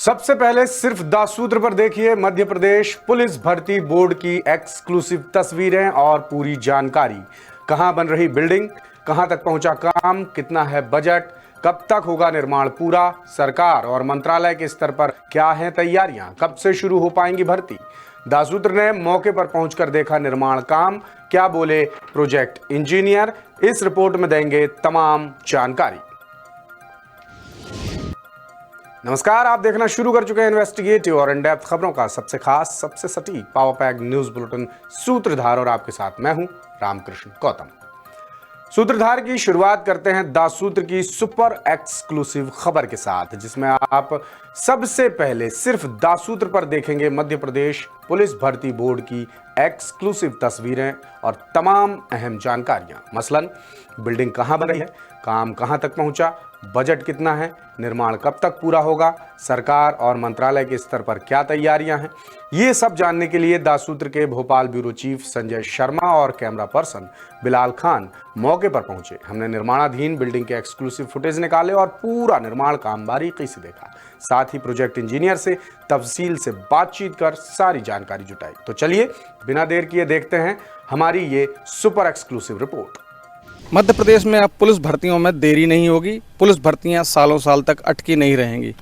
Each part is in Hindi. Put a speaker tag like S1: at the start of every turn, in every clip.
S1: सबसे पहले सिर्फ दासूत्र पर देखिए मध्य प्रदेश पुलिस भर्ती बोर्ड की एक्सक्लूसिव तस्वीरें और पूरी जानकारी। कहां बन रही बिल्डिंग, कहां तक पहुंचा काम, कितना है बजट, कब तक होगा निर्माण पूरा, सरकार और मंत्रालय के स्तर पर क्या है तैयारियां, कब से शुरू हो पाएंगी भर्ती। दासूत्र ने मौके पर पहुंचकर देखा निर्माण काम, क्या बोले प्रोजेक्ट इंजीनियर, इस रिपोर्ट में देंगे तमाम जानकारी। नमस्कार, आप देखना शुरू कर चुके हैं इन्वेस्टिगेटिव और इन डेप्थ खबरों का सबसे खास, सबसे सटीक पावर पैक न्यूज बुलेटिन सूत्रधार, और आपके साथ मैं हूं रामकृष्ण गौतम। सूत्रधार की शुरुआत करते हैं दासूत्र की सुपर एक्सक्लूसिव खबर के साथ, जिसमें आप सबसे पहले सिर्फ दासूत्र पर देखेंगे मध्य प्रदेश पुलिस भर्ती बोर्ड की एक्सक्लूसिव तस्वीरें और तमाम अहम जानकारियां। मसलन बिल्डिंग कहां बन रही है, काम कहां तक पहुंचा, बजट कितना है, निर्माण कब तक पूरा होगा, सरकार और मंत्रालय के स्तर पर क्या तैयारियां हैं। ये सब जानने के लिए दासूत्र के भोपाल ब्यूरो चीफ संजय शर्मा और कैमरा पर्सन बिलाल खान मौके पर पहुंचे। हमने निर्माणाधीन बिल्डिंग के एक्सक्लूसिव फुटेज निकाले और पूरा निर्माण काम बारीकी से देखा। साथ ही प्रोजेक्ट इंजीनियर से तफसील से बातचीत कर सारी जानकारी जुटाई। तो चलिए बिना देर किए देखते हैं हमारी ये super exclusive report.
S2: Madhya Pradesh में अब पुलिस भर्तियों में देरी नहीं होगी। पुलिस भर्तियां सालों साल तक अटकी नहीं रहेंगी।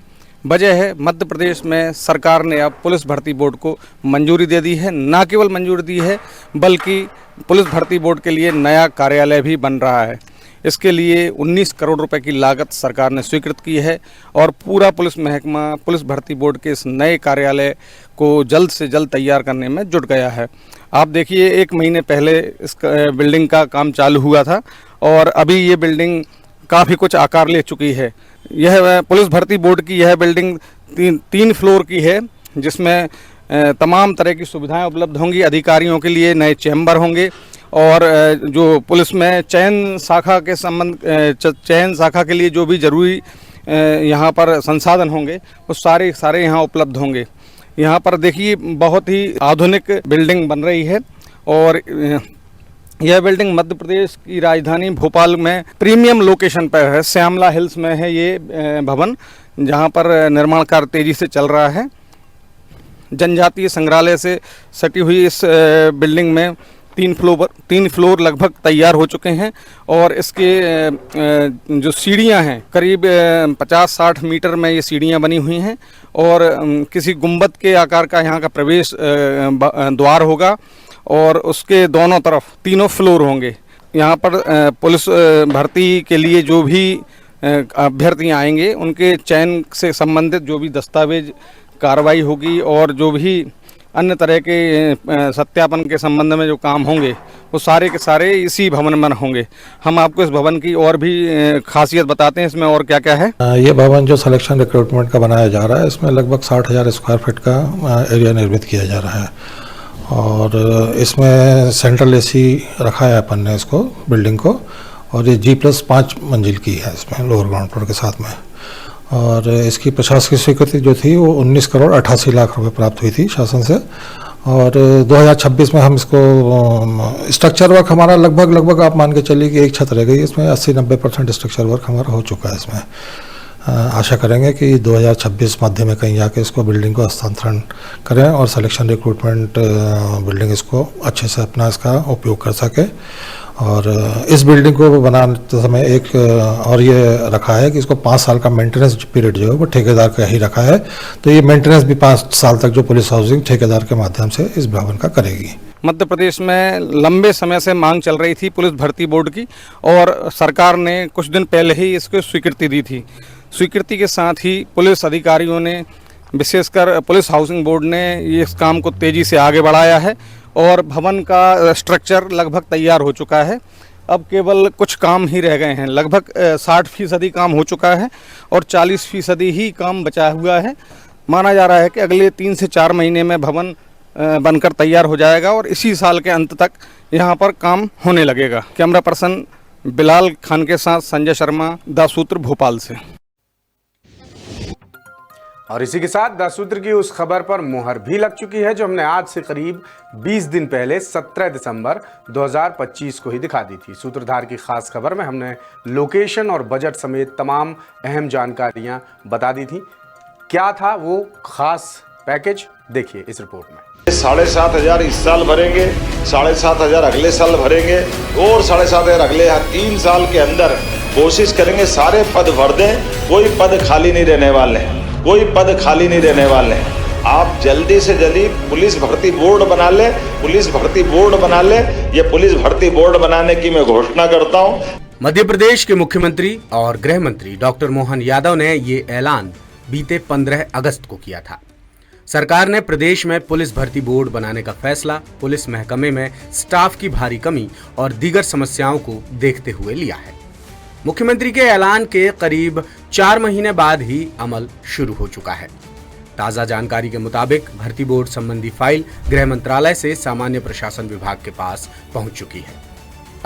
S2: वजह है मध्य प्रदेश में सरकार ने अब पुलिस भर्ती बोर्ड को मंजूरी दे दी है। ना केवल मंजूरी दी है बल्कि पुलिस भर्ती बोर्ड के लिए नया कार्यालय भी बन रहा है। इसके लिए 19 करोड़ रुपए की लागत सरकार ने स्वीकृत की है और पूरा पुलिस महकमा पुलिस भर्ती बोर्ड के इस नए कार्यालय को जल्द से जल्द तैयार करने में जुट गया है। आप देखिए, 1 महीने पहले इस बिल्डिंग का काम चालू हुआ था और अभी ये बिल्डिंग काफ़ी कुछ आकार ले चुकी है। यह पुलिस भर्ती बोर्ड की यह बिल्डिंग तीन फ्लोर की है, जिसमें तमाम तरह की सुविधाएं उपलब्ध होंगी। अधिकारियों के लिए नए चैम्बर होंगे और जो पुलिस में चयन शाखा के लिए जो भी ज़रूरी यहाँ पर संसाधन होंगे वो सारे यहाँ उपलब्ध होंगे। यहाँ पर देखिए बहुत ही आधुनिक बिल्डिंग बन रही है और यह बिल्डिंग मध्य प्रदेश की राजधानी भोपाल में प्रीमियम लोकेशन पर है। श्यामला हिल्स में है ये भवन, जहाँ पर निर्माण कार्य तेज़ी से चल रहा है। जनजातीय संग्रहालय से सटी हुई इस बिल्डिंग में 3 फ्लोर लगभग तैयार हो चुके हैं और इसके जो सीढ़ियां हैं करीब 50-60 मीटर में ये सीढ़ियां बनी हुई हैं और किसी गुंबद के आकार का यहाँ का प्रवेश द्वार होगा और उसके दोनों तरफ 3 फ्लोर होंगे। यहाँ पर पुलिस भर्ती के लिए जो भी अभ्यर्थी आएंगे उनके चयन से संबंधित जो भी दस्तावेज कार्रवाई होगी और जो भी अन्य तरह के सत्यापन के संबंध में जो काम होंगे वो सारे के सारे इसी भवन में होंगे। हम आपको इस भवन की और भी खासियत बताते हैं, इसमें और क्या क्या है।
S3: ये भवन जो सिलेक्शन रिक्रूटमेंट का बनाया जा रहा है, इसमें लगभग 60,000 स्क्वायर फीट का एरिया निर्मित किया जा रहा है और इसमें सेंट्रल एसी रखा है अपन ने इसको बिल्डिंग को, और ये G+5 मंजिल की है इसमें लोअर ग्राउंड फ्लोर के साथ में। और इसकी प्रशासकीय स्वीकृति जो थी वो 19 करोड़ 88 लाख रुपए प्राप्त हुई थी शासन से। और 2026 में हम इसको स्ट्रक्चर वर्क हमारा लगभग आप मान के चलिए कि एक छत रह गई, इसमें 80-90% स्ट्रक्चर वर्क हमारा हो चुका है। इसमें आशा करेंगे कि 2026 मध्य में कहीं जाके इसको बिल्डिंग को हस्तांतरण करें और सिलेक्शन रिक्रूटमेंट बिल्डिंग इसको अच्छे से अपना इसका उपयोग कर सके। और इस बिल्डिंग को बनाते समय एक और ये रखा है कि इसको 5 साल का मेंटेनेंस पीरियड जो है वो ठेकेदार का ही रखा है, तो ये मेंटेनेंस भी 5 साल तक जो पुलिस हाउसिंग ठेकेदार के माध्यम से इस भवन का करेगी।
S2: मध्य प्रदेश में लंबे समय से मांग चल रही थी पुलिस भर्ती बोर्ड की और सरकार ने कुछ दिन पहले ही इसको स्वीकृति दी थी। स्वीकृति के साथ ही पुलिस अधिकारियों ने, विशेषकर पुलिस हाउसिंग बोर्ड ने इस काम को तेज़ी से आगे बढ़ाया है और भवन का स्ट्रक्चर लगभग तैयार हो चुका है। अब केवल कुछ काम ही रह गए हैं। लगभग 60% काम हो चुका है और 40% ही काम बचा हुआ है। माना जा रहा है कि अगले 3 से 4 महीने में भवन बनकर तैयार हो जाएगा और इसी साल के अंत तक यहाँ पर काम होने लगेगा। कैमरा पर्सन बिलाल खान के साथ संजय शर्मा, दासूत्र भोपाल से।
S1: और इसी के साथ दासूत्र की उस खबर पर मुहर भी लग चुकी है जो हमने आज से करीब 20 दिन पहले 17 दिसंबर 2025 को ही दिखा दी थी। सूत्रधार की खास खबर में हमने लोकेशन और बजट समेत तमाम अहम जानकारियां बता दी थी। क्या था वो खास पैकेज, देखिए इस रिपोर्ट में।
S4: 7,500 इस साल भरेंगे, 7,500 अगले साल भरेंगे और 7,500 अगले 3 साल के अंदर कोशिश करेंगे सारे पद भर दें। कोई पद खाली नहीं रहने वाले हैं, कोई पद खाली नहीं रहने वाले हैं। आप जल्दी से जल्दी पुलिस भर्ती बोर्ड बना ले, पुलिस भर्ती बोर्ड बना ले। ये पुलिस भर्ती बोर्ड बनाने की मैं घोषणा करता हूँ।
S1: मध्य प्रदेश के मुख्यमंत्री और गृह मंत्री डॉक्टर मोहन यादव ने ये ऐलान बीते 15 अगस्त को किया था। सरकार ने प्रदेश में पुलिस भर्ती बोर्ड बनाने का फैसला पुलिस महकमे में स्टाफ की भारी कमी और दीगर समस्याओं को देखते हुए लिया है। मुख्यमंत्री के ऐलान के करीब 4 महीने बाद ही अमल शुरू हो चुका है। ताजा जानकारी के मुताबिक भर्ती बोर्ड संबंधी फाइल गृह मंत्रालय से सामान्य प्रशासन विभाग के पास पहुंच चुकी है।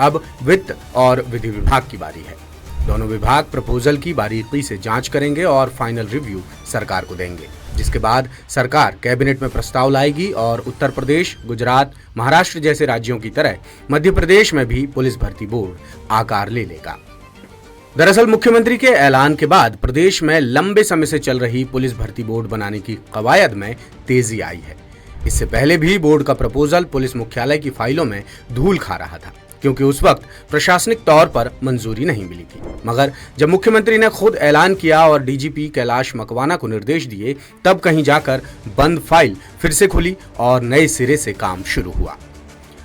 S1: अब वित्त और विधि विभाग की बारी है। दोनों विभाग प्रपोजल की बारीकी से जांच करेंगे और फाइनल रिव्यू सरकार को देंगे, जिसके बाद सरकार कैबिनेट में प्रस्ताव लाएगी और उत्तर प्रदेश, गुजरात, महाराष्ट्र जैसे राज्यों की तरह मध्य प्रदेश में भी पुलिस भर्ती बोर्ड आकार ले लेगा। दरअसल मुख्यमंत्री के ऐलान के बाद प्रदेश में लंबे समय से चल रही पुलिस भर्ती बोर्ड बनाने की कवायद में तेजी आई है। इससे पहले भी बोर्ड का प्रपोजल पुलिस मुख्यालय की फाइलों में धूल खा रहा था, क्योंकि उस वक्त प्रशासनिक तौर पर मंजूरी नहीं मिली थी। मगर जब मुख्यमंत्री ने खुद ऐलान किया और डीजीपी कैलाश मकवाना को निर्देश दिए, तब कहीं जाकर बंद फाइल फिर से खुली और नए सिरे से काम शुरू हुआ।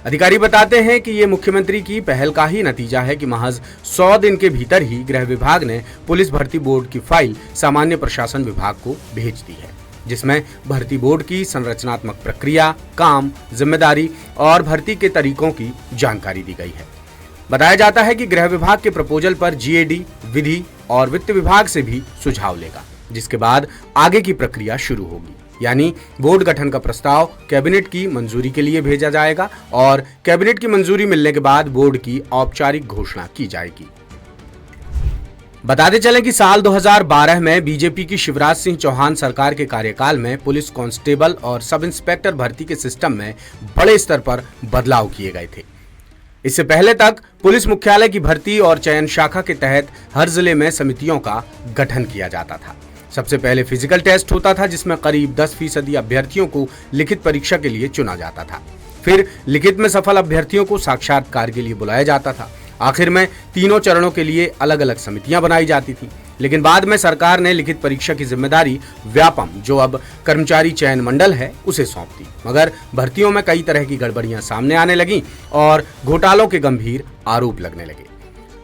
S1: अधिकारी बताते हैं कि ये मुख्यमंत्री की पहल का ही नतीजा है कि महज 100 दिन के भीतर ही गृह विभाग ने पुलिस भर्ती बोर्ड की फाइल सामान्य प्रशासन विभाग को भेज दी है, जिसमें भर्ती बोर्ड की संरचनात्मक प्रक्रिया, काम, जिम्मेदारी और भर्ती के तरीकों की जानकारी दी गई है। बताया जाता है कि गृह विभाग के प्रपोजल पर जीएडी, विधि और वित्त विभाग से भी सुझाव लेगा, जिसके बाद आगे की प्रक्रिया शुरू होगी। यानी बोर्ड गठन का प्रस्ताव कैबिनेट की मंजूरी के लिए भेजा जाएगा और कैबिनेट की मंजूरी मिलने के बाद बोर्ड की औपचारिक घोषणा की जाएगी। बताते चलें कि साल 2012 में बीजेपी की शिवराज सिंह चौहान सरकार के कार्यकाल में पुलिस कांस्टेबल और सब इंस्पेक्टर भर्ती के सिस्टम में बड़े स्तर पर बदलाव किए गए थे। इससे पहले तक पुलिस मुख्यालय की भर्ती और चयन शाखा के तहत हर जिले में समितियों का गठन किया जाता था। सबसे पहले फिजिकल टेस्ट होता था, जिसमें करीब 10% अभ्यर्थियों को लिखित परीक्षा के लिए चुना जाता था। फिर लिखित में सफल अभ्यर्थियों को साक्षात्कार के लिए बुलाया जाता था। आखिर में तीनों चरणों के लिए अलग अलग समितियां बनाई जाती थी। लेकिन बाद में सरकार ने लिखित परीक्षा की जिम्मेदारी व्यापम, जो अब कर्मचारी चयन मंडल है, उसे सौंप दी। मगर भर्तियों में कई तरह की गड़बड़ियां सामने आने लगी और घोटालों के गंभीर आरोप लगने लगे।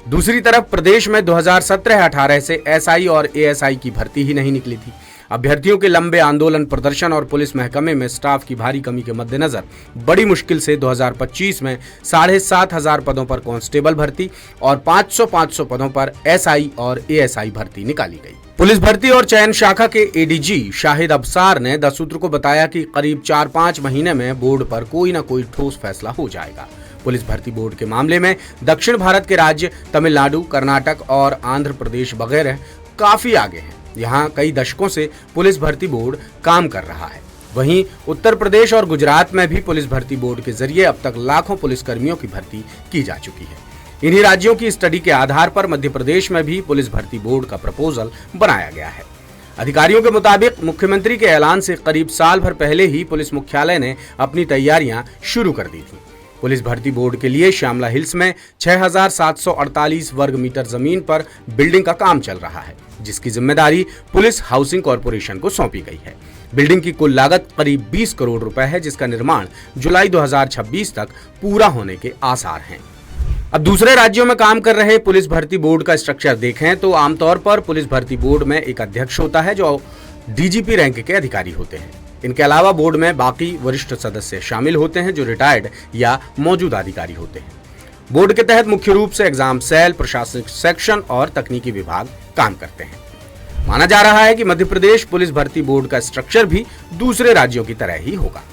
S1: दूसरी तरफ प्रदेश में 2017-18 से एसआई और एएसआई की भर्ती ही नहीं निकली थी। अभ्यर्थियों के लंबे आंदोलन, प्रदर्शन और पुलिस महकमे में स्टाफ की भारी कमी के मद्देनजर बड़ी मुश्किल से 2025 में 7,500 पदों पर कांस्टेबल भर्ती और 500 पदों पर एसआई और एएसआई भर्ती निकाली गई। पुलिस भर्ती और चयन शाखा के एडीजी शाहिद अबसार ने 10 सूत्र को बताया कि करीब 4-5 महीने में बोर्ड पर कोई न कोई ठोस फैसला हो जाएगा। पुलिस भर्ती बोर्ड के मामले में दक्षिण भारत के राज्य तमिलनाडु, कर्नाटक और आंध्र प्रदेश वगैरह काफी आगे हैं। यहाँ कई दशकों से पुलिस भर्ती बोर्ड काम कर रहा है। वहीं उत्तर प्रदेश और गुजरात में भी पुलिस भर्ती बोर्ड के जरिए अब तक लाखों पुलिसकर्मियों की भर्ती की जा चुकी है। इन्हीं राज्यों की स्टडी के आधार पर मध्य प्रदेश में भी पुलिस भर्ती बोर्ड का प्रपोजल बनाया गया है। अधिकारियों के मुताबिक मुख्यमंत्री के ऐलान से करीब साल भर पहले ही पुलिस मुख्यालय ने अपनी तैयारियां शुरू कर दी थी। पुलिस भर्ती बोर्ड के लिए श्यामला हिल्स में 6,748 वर्ग मीटर जमीन पर बिल्डिंग का काम चल रहा है, जिसकी जिम्मेदारी पुलिस हाउसिंग कॉरपोरेशन को सौंपी गई है। बिल्डिंग की कुल लागत करीब 20 करोड़ रुपए है, जिसका निर्माण जुलाई 2026 तक पूरा होने के आसार हैं। अब दूसरे राज्यों में काम कर रहे पुलिस भर्ती बोर्ड का स्ट्रक्चर देखें तो आमतौर पर पुलिस भर्ती बोर्ड में एक अध्यक्ष होता है, जो डीजीपी रैंक के अधिकारी होते हैं। इनके अलावा बोर्ड में बाकी वरिष्ठ सदस्य शामिल होते हैं, जो रिटायर्ड या मौजूदा अधिकारी होते हैं। बोर्ड के तहत मुख्य रूप से एग्जाम सेल, प्रशासनिक सेक्शन और तकनीकी विभाग काम करते हैं। माना जा रहा है कि मध्य प्रदेश पुलिस भर्ती बोर्ड का स्ट्रक्चर भी दूसरे राज्यों की तरह ही होगा।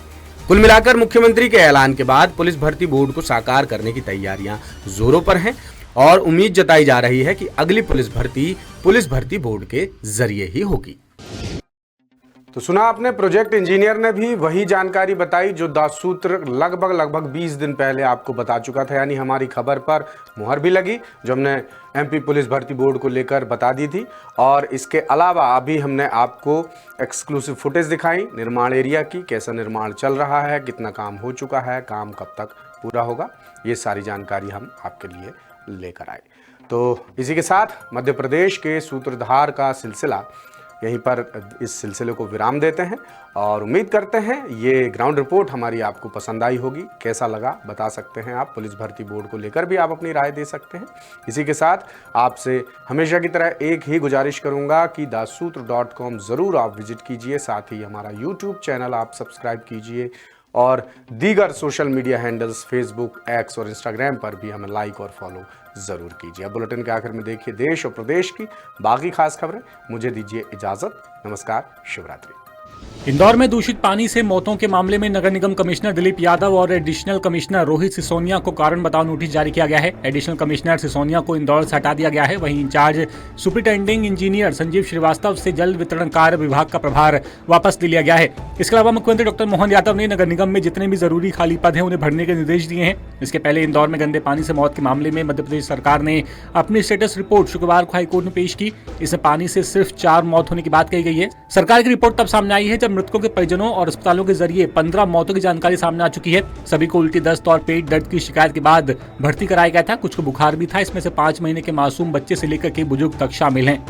S1: कुल मिलाकर मुख्यमंत्री के ऐलान के बाद पुलिस भर्ती बोर्ड को साकार करने की तैयारियां जोरों पर हैं और उम्मीद जताई जा रही है कि अगली पुलिस भर्ती बोर्ड के जरिए ही होगी। तो सुना आपने, प्रोजेक्ट इंजीनियर ने भी वही जानकारी बताई जो दासूत्र लगभग 20 दिन पहले आपको बता चुका था, यानी हमारी खबर पर मुहर भी लगी जो हमने एमपी पुलिस भर्ती बोर्ड को लेकर बता दी थी। और इसके अलावा अभी हमने आपको एक्सक्लूसिव फुटेज दिखाई निर्माण एरिया की, कैसा निर्माण चल रहा है, कितना काम हो चुका है, काम कब तक पूरा होगा, ये सारी जानकारी हम आपके लिए लेकर आए। तो इसी के साथ मध्य प्रदेश के सूत्रधार का सिलसिला यहीं पर इस सिलसिले को विराम देते हैं और उम्मीद करते हैं ये ग्राउंड रिपोर्ट हमारी आपको पसंद आई होगी। कैसा लगा बता सकते हैं आप, पुलिस भर्ती बोर्ड को लेकर भी आप अपनी राय दे सकते हैं। इसी के साथ आपसे हमेशा की तरह एक ही गुजारिश करूंगा कि daसूत्र.com ज़रूर आप विजिट कीजिए, साथ ही हमारा यूट्यूब चैनल आप सब्सक्राइब कीजिए और दीगर social media handles Facebook, x और इंस्टाग्राम पर भी हमें लाइक और फॉलो ज़रूर कीजिए। अब बुलेटिन के आखिर में देखिए देश और प्रदेश की बाकी खास खबरें। मुझे दीजिए इजाज़त, नमस्कार, शिवरात्रि।
S5: इंदौर में दूषित पानी से मौतों के मामले में नगर निगम कमिश्नर दिलीप यादव और एडिशनल कमिश्नर रोहित सिसोनिया को कारण बताओ नोटिस जारी किया गया है। एडिशनल कमिश्नर सिसोनिया को इंदौर से हटा दिया गया है, वहीं in charge superintending engineer Sanjeev Srivastava से जल वितरण कार्य विभाग का प्रभार वापस ले लिया गया है। इसके अलावा मुख्यमंत्री डॉक्टर मोहन यादव ने नगर निगम में जितने भी जरूरी खाली पद हैं उन्हें भरने के निर्देश दिए हैं। इसके पहले इंदौर में गंदे पानी से मौत के मामले में मध्य प्रदेश सरकार ने अपनी स्टेटस रिपोर्ट शुक्रवार को हाईकोर्ट में पेश की। इसमें पानी से सिर्फ 4 मौत होने की बात कही गई है। सरकार की रिपोर्ट तब सामने आई है जब मृतकों के परिजनों और अस्पतालों के जरिए 15 मौतों की जानकारी सामने आ चुकी है। सभी को उल्टी, दस्त और पेट दर्द की शिकायत के बाद भर्ती कराया गया था। कुछ को बुखार भी था। इसमें से 5 महीने के मासूम बच्चे से लेकर के बुजुर्ग तक शामिल हैं।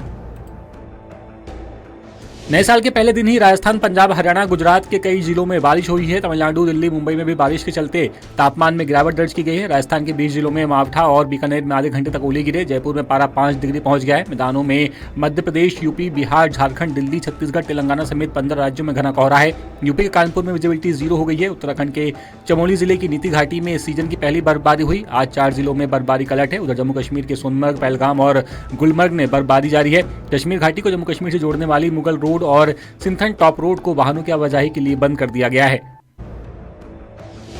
S5: नए साल के पहले दिन ही राजस्थान, पंजाब, हरियाणा, गुजरात के कई जिलों में बारिश हुई है। तमिलनाडु, दिल्ली, मुंबई में भी बारिश के चलते तापमान में गिरावट दर्ज की गई है। राजस्थान के 20 जिलों में मावठा और बीकानेर में आधे घंटे तक ओले गिरे। जयपुर में पारा 5 डिग्री पहुंच गया है। मैदानों में मध्य प्रदेश, यूपी, बिहार, झारखंड, दिल्ली, छत्तीसगढ़, तेलंगाना समेत 15 राज्यों में घना कोहरा है। यूपी के कानपुर में विजिबिलिटी 0 हो गई है। उत्तराखंड के चमोली जिले की नीति घाटी में इस सीजन की पहली बर्फबारी हुई। आज 4 जिलों में बर्फबारी का अलर्ट है। उधर जम्मू कश्मीर के सोनमर्ग, पहलगाम और गुलमर्ग में बर्फबारी जारी है। कश्मीर घाटी को जम्मू कश्मीर से जोड़ने वाली मुगल रोड और टॉप रोड को वाहनों की आवाजाही के लिए बंद कर दिया गया है।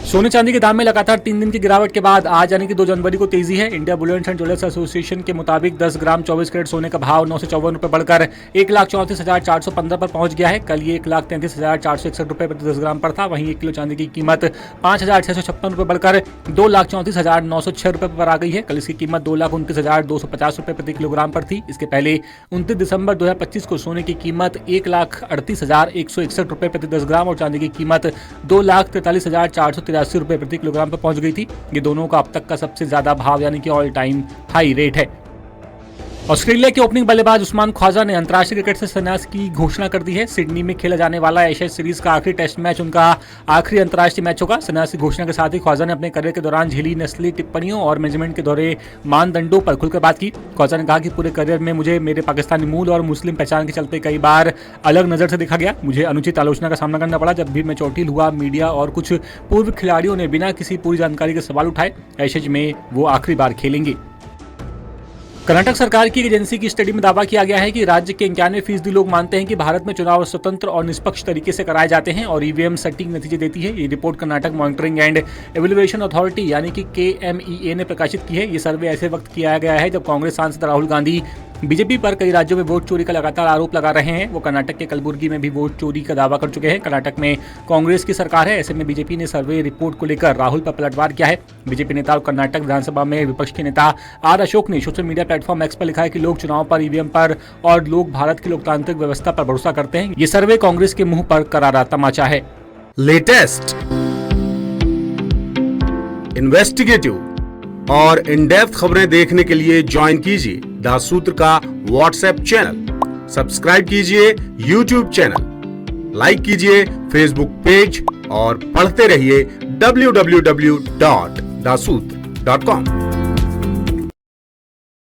S5: सोने चांदी के दाम में लगातार 3 दिन की गिरावट के बाद आज यानी कि 2 जनवरी को तेजी है। India Boolean and jewellers association के मुताबिक 10 ग्राम 24 कैरेट सोने का भाव 954 रुपए बढ़कर 1,34,415 पर पहुंच गया है। कल ये 1,33,461 रुपए प्रति 10 ग्राम पर था। वहीं 1 किलो चांदी की कीमत 5,656 रुपए बढ़कर 2,34,906 रुपए पर आ गई है। कल इसकी कीमत 2,29,250 रुपए प्रति किलोग्राम पर थी। इसके पहले 29 दिसंबर 2025 को सोने की कीमत 1,38,161 रुपए प्रति 10 ग्राम और चांदी की कीमत 2,43,483 रुपए प्रति किलोग्राम पर पहुंच गई थी। ये दोनों का अब तक का सबसे ज्यादा भाव यानी कि ऑल टाइम हाई रेट है। ऑस्ट्रेलिया के ओपनिंग बल्लेबाज उस्मान ख्वाजा ने अंतर्राष्ट्रीय क्रिकेट से संन्यास की घोषणा कर दी है। सिडनी में खेला जाने वाला एशिया सीरीज का आखिरी टेस्ट मैच उनका आखिरी अंतर्राष्ट्रीय मैच होगा। संन्यास की घोषणा के साथ ही ख्वाजा ने अपने करियर के दौरान झेली नस्ली टिप्पणियों और मैनेजमेंट के दौरे मानदंडों पर खुलकर बात की। ख्वाजा ने कहा कि पूरे करियर में मुझे मेरे पाकिस्तानी मूल और मुस्लिम पहचान के चलते कई बार अलग नजर से देखा गया। मुझे अनुचित आलोचना का सामना करना पड़ा जब भी मैं चोटिल हुआ। मीडिया और कुछ पूर्व खिलाड़ियों ने बिना किसी पूरी जानकारी के सवाल उठाए। एशेज में वो आखिरी बार खेलेंगे। कर्नाटक सरकार की एक एजेंसी की स्टडी में दावा किया गया है कि राज्य के 91% लोग मानते हैं कि भारत में चुनाव स्वतंत्र और निष्पक्ष तरीके से कराए जाते हैं और ईवीएम सटीक नतीजे देती है। ये report Karnataka monitoring and evaluation authority यानी कि KMEA ने प्रकाशित की है। ये सर्वे ऐसे वक्त किया गया है जब कांग्रेस सांसद राहुल गांधी बीजेपी पर कई राज्यों में वोट चोरी का लगातार आरोप लगा रहे हैं। वो कर्नाटक के कलबुर्गी में भी वोट चोरी का दावा कर चुके हैं। कर्नाटक में कांग्रेस की सरकार है, ऐसे में बीजेपी ने सर्वे रिपोर्ट को लेकर राहुल पर पलटवार किया है। बीजेपी नेता और कर्नाटक विधानसभा में विपक्ष के नेता आर अशोक ने सोशल मीडिया प्लेटफॉर्म एक्स पर लिखा है कि लोग चुनाव पर, ईवीएम पर और लोग भारत की लोकतांत्रिक व्यवस्था पर भरोसा करते हैं। ये सर्वे कांग्रेस के मुंह पर करारा तमाचा है।
S1: लेटेस्ट, इन्वेस्टिगेटिव और इन डेप्थ खबरें देखने के लिए ज्वाइन कीजिए दासूत्र का व्हाट्सएप चैनल, सब्सक्राइब कीजिए यूट्यूब चैनल, लाइक कीजिए फेसबुक पेज और पढ़ते रहिए www.dasootra.com।